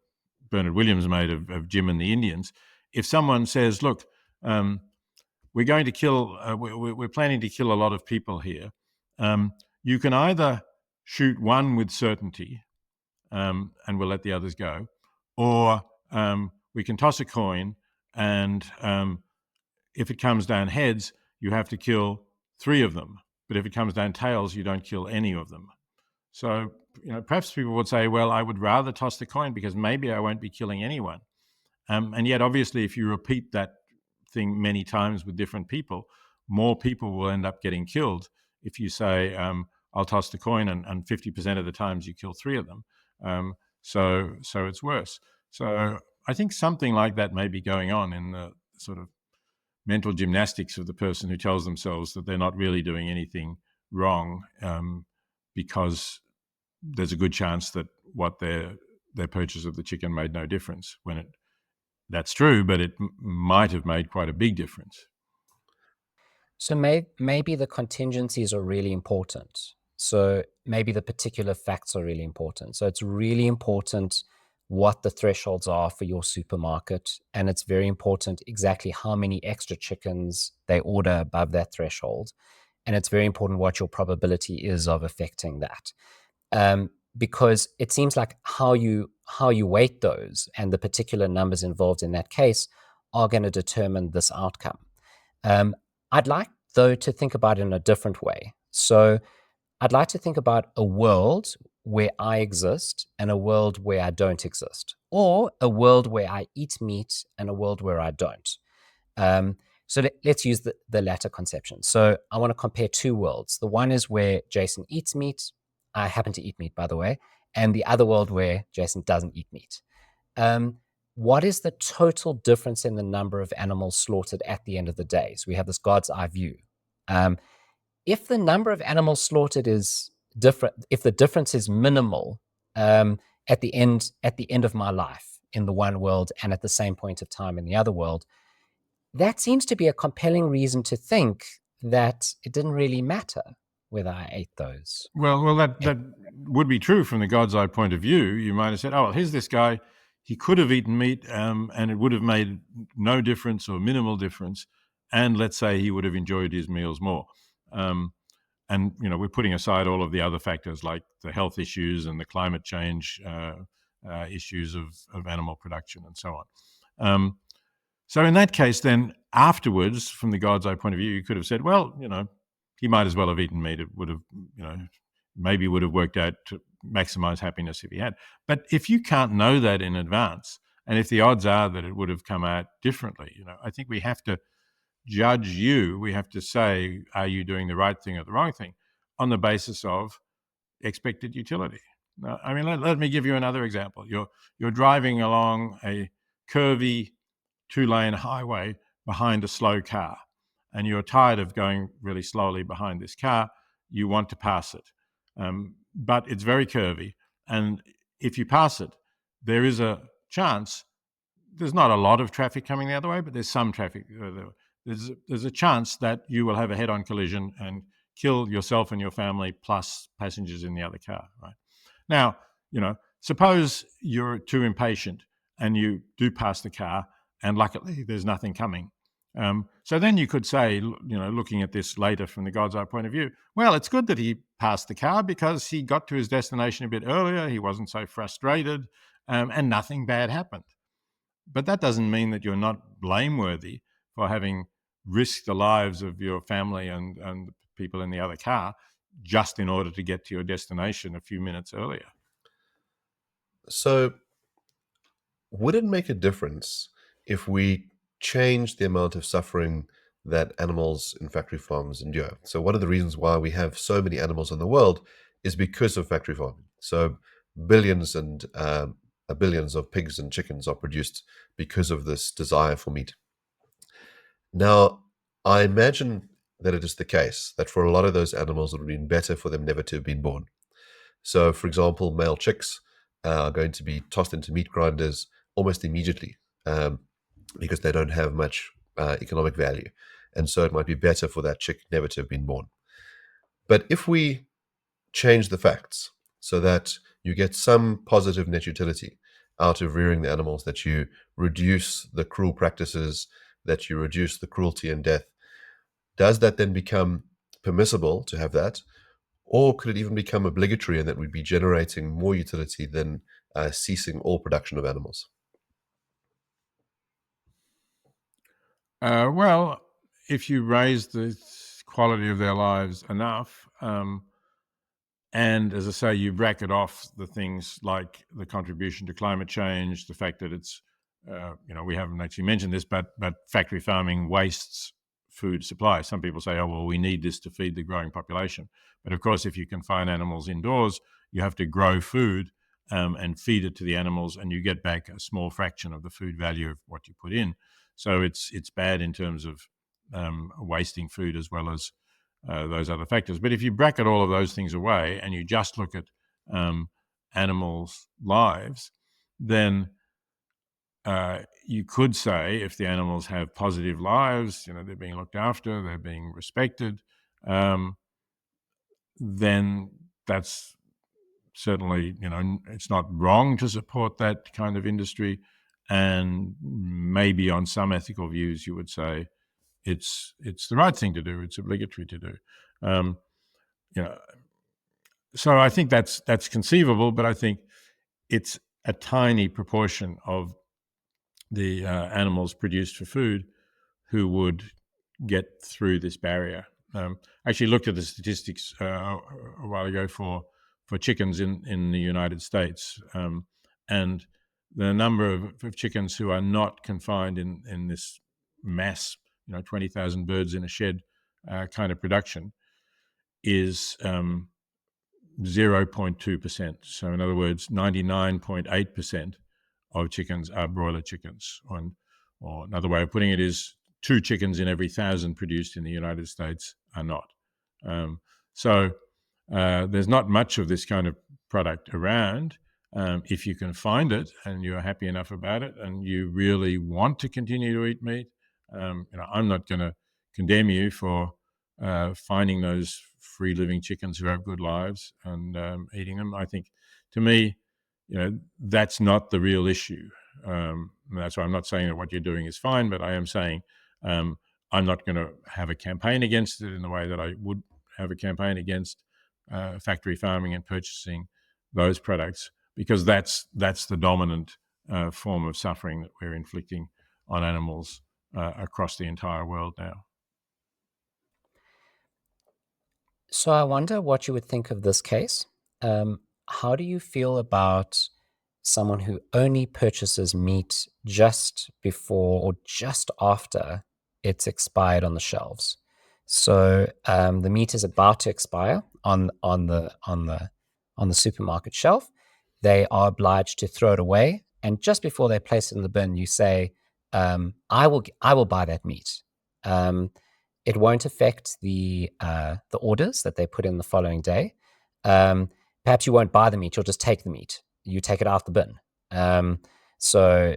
B: Bernard Williams made of Jim and the Indians. If someone says, "Look, we're going to kill, we're planning to kill a lot of people here," you can either shoot one with certainty, and we'll let the others go, or we can toss a coin, and if it comes down heads, you have to kill 3 of them. But if it comes down tails, you don't kill any of them. So, perhaps people would say, well, I would rather toss the coin because maybe I won't be killing anyone. And yet, obviously, if you repeat that thing many times with different people, more people will end up getting killed. If you say, I'll toss the coin, and 50% of the times you kill 3 of them. So it's worse. So I think something like that may be going on in the sort of mental gymnastics of the person who tells themselves that they're not really doing anything wrong, because there's a good chance that what their purchase of the chicken made no difference, when that's true, but it might have made quite a big difference.
C: So maybe the contingencies are really important. So maybe the particular facts are really important. So it's really important what the thresholds are for your supermarket, and it's very important exactly how many extra chickens they order above that threshold, and it's very important what your probability is of affecting that, because it seems like how you weight those and the particular numbers involved in that case are going to determine this outcome. I'd like, though, to think about it in a different way. So I'd like to think about a world where I exist and a world where I don't exist, or a world where I eat meat and a world where I don't. So let's use the latter conception. So I want to compare two worlds. The one is where Jason eats meat. I happen to eat meat, by the way. And the other world where Jason doesn't eat meat. What is the total difference in the number of animals slaughtered at the end of the day? So we have this God's eye view. If the number of animals slaughtered is different, if the difference is minimal at the end of my life in the one world and at the same point of time in the other world, that seems to be a compelling reason to think that it didn't really matter whether I ate those.
B: Well, that would be true from the God's eye point of view. You might have said, "Oh, well, here's this guy. He could have eaten meat, and it would have made no difference or minimal difference. And let's say he would have enjoyed his meals more." And we're putting aside all of the other factors like the health issues and the climate change issues of animal production and so on. So in that case, then afterwards, from the God's eye point of view, you could have said, well, he might as well have eaten meat. It would have, maybe would have worked out to maximize happiness if he had. But if you can't know that in advance, and if the odds are that it would have come out differently, I think we have to judge you. We have to say, are you doing the right thing or the wrong thing on the basis of expected utility? Now, I mean, let me give you another example. You're driving along a curvy 2-lane highway behind a slow car, and you're tired of going really slowly behind this car. You want to pass it, but it's very curvy, and if you pass it, there is a chance. There's not a lot of traffic coming the other way, but there's some traffic. There's a chance that you will have a head-on collision and kill yourself and your family plus passengers in the other car. Right now, suppose you're too impatient and you do pass the car, and luckily there's nothing coming. So then you could say, looking at this later from the God's eye point of view, well, it's good that he passed the car because he got to his destination a bit earlier. He wasn't so frustrated, and nothing bad happened. But that doesn't mean that you're not blameworthy for having risked the lives of your family and the people in the other car just in order to get to your destination a few minutes earlier.
A: So would it make a difference if we change the amount of suffering that animals in factory farms endure? So one of the reasons why we have so many animals in the world is because of factory farming. So billions and billions of pigs and chickens are produced because of this desire for meat. Now, I imagine that it is the case that for a lot of those animals, it would have been better for them never to have been born. So, for example, male chicks are going to be tossed into meat grinders almost immediately because they don't have much economic value. And so it might be better for that chick never to have been born. But if we change the facts so that you get some positive net utility out of rearing the animals, that you reduce the cruel practices, that you reduce the cruelty and death, does that then become permissible to have that? Or could it even become obligatory and that we'd be generating more utility than ceasing all production of animals?
B: Well, if you raise the quality of their lives enough, and as I say, you bracket off the things like the contribution to climate change, the fact that it's, we haven't actually mentioned this, but factory farming wastes food supply. Some people say, oh, well, we need this to feed the growing population. But of course, if you confine animals indoors, you have to grow food and feed it to the animals, and you get back a small fraction of the food value of what you put in. So it's bad in terms of wasting food as well as those other factors. But if you bracket all of those things away and you just look at animals' lives, then you could say if the animals have positive lives, they're being looked after, they're being respected, then that's certainly, it's not wrong to support that kind of industry. And maybe on some ethical views, you would say it's the right thing to do. It's obligatory to do. So I think that's conceivable, but I think it's a tiny proportion of the animals produced for food who would get through this barrier. I actually looked at the statistics a while ago for chickens in the United States, and the number of chickens who are not confined in this mass 20,000 birds in a shed kind of production is 0.2%. So in other words, 99.8% of chickens are broiler chickens. Or another way of putting it is 2 chickens in every 1,000 produced in the United States are not. So there's not much of this kind of product around. If you can find it and you're happy enough about it and you really want to continue to eat meat, I'm not going to condemn you for finding those free living chickens who have good lives and eating them. I think, to me, that's not the real issue. That's why I'm not saying that what you're doing is fine, but I am saying I'm not going to have a campaign against it in the way that I would have a campaign against factory farming and purchasing those products, because that's the dominant form of suffering that we're inflicting on animals across the entire world now.
C: So I wonder what you would think of this case. How do you feel about someone who only purchases meat just before or just after it's expired on the shelves? So the meat is about to expire on the supermarket shelf. They are obliged to throw it away, and just before they place it in the bin, you say, "I will buy that meat." It won't affect the orders that they put in the following day. Perhaps you won't buy the meat; you'll just take the meat. You take it out the bin. So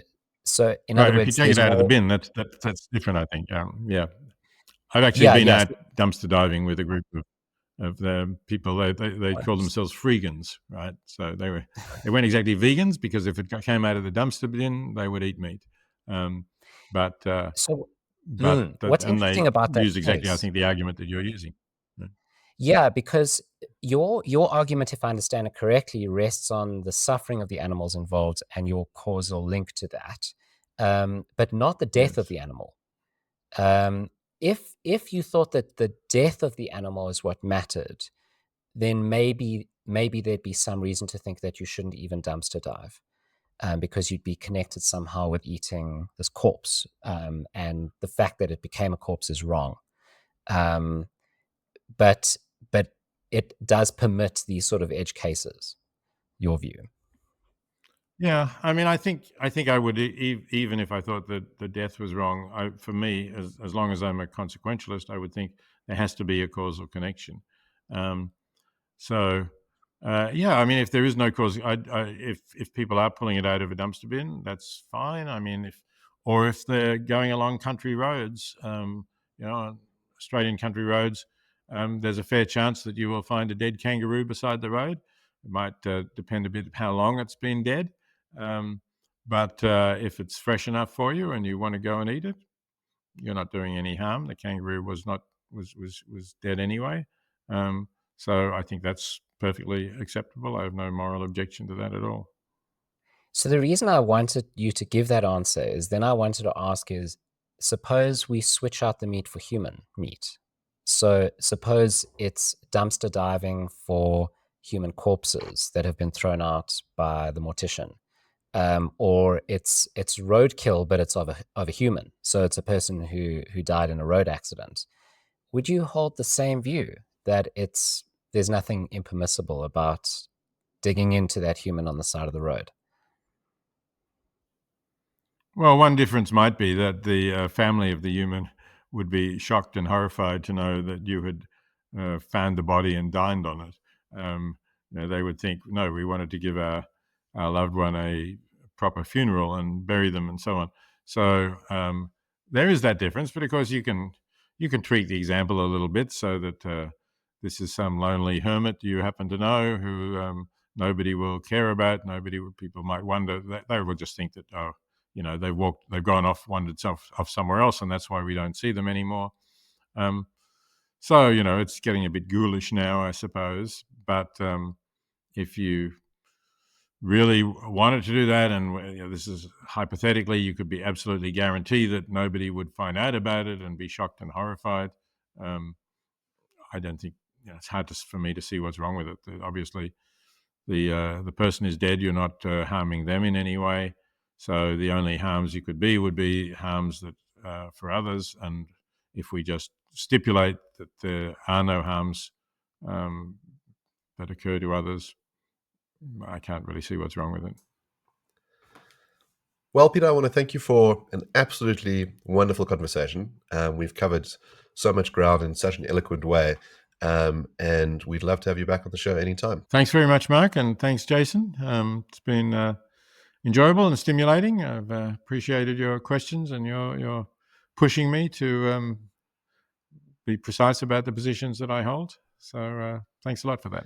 C: in other
B: If you
C: words,
B: take it
C: there's
B: out of the
C: more.
B: bin, that's different, I think. Yeah, I've actually been
C: Yeah.
B: out dumpster diving with a group of the people. They call themselves freegans, right? So they weren't exactly vegans, because if it came out of the dumpster bin, they would eat meat. But
C: What's
B: and they
C: interesting about that
B: used exactly, I
C: case?
B: think, the argument that you're using.
C: Yeah, because your argument, if I understand it correctly, rests on the suffering of the animals involved and your causal link to that, but not the death of
B: Yes.
C: the animal. If you thought that the death of the animal is what mattered, then maybe there'd be some reason to think that you shouldn't even dumpster dive, because you'd be connected somehow with eating this corpse, and the fact that it became a corpse is wrong. But it does permit these sort of edge cases. Your view?
B: Yeah, I mean, I think I would, even if I thought that the death was wrong. For me, as long as I'm a consequentialist, I would think there has to be a causal connection. So, yeah, I mean, if there is no cause, if people are pulling it out of a dumpster bin, that's fine. I mean, if they're going along country roads, Australian country roads, there's a fair chance that you will find a dead kangaroo beside the road. It might depend a bit how long it's been dead. But if it's fresh enough for you and you want to go and eat it, you're not doing any harm. The kangaroo was dead anyway. So I think that's perfectly acceptable. I have no moral objection to that at all.
C: So the reason I wanted you to give that answer is then I wanted to ask is, suppose we switch out the meat for human meat. So suppose it's dumpster diving for human corpses that have been thrown out by the mortician. Or it's roadkill, but it's of a human. So it's a person who died in a road accident. Would you hold the same view that there's nothing impermissible about digging into that human on the side of the road?
B: Well, one difference might be that the family of the human would be shocked and horrified to know that you had found the body and dined on it. They would think, no, we wanted to give our loved one a proper funeral and bury them and so on. So there is that difference, but of course you can tweak the example a little bit so that this is some lonely hermit you happen to know who nobody will care about. People might wonder that they will just think that, oh, they've gone off, wandered off somewhere else, and that's why we don't see them anymore. So it's getting a bit ghoulish now, I suppose. But if you really wanted to do that, and this is hypothetically, you could be absolutely guaranteed that nobody would find out about it and be shocked and horrified. I don't think it's hard for me to see what's wrong with it. Obviously, the person is dead. You're not harming them in any way. So the only harms you could would be harms that for others, and if we just stipulate that there are no harms that occur to others, I can't really see what's wrong with it.
A: Well, Peter, I want to thank you for an absolutely wonderful conversation. We've covered so much ground in such an eloquent way, and we'd love to have you back on the show anytime.
B: Thanks very much, Mark, and thanks, Jason. It's been enjoyable and stimulating. I've appreciated your questions and your pushing me to be precise about the positions that I hold. So thanks a lot for that.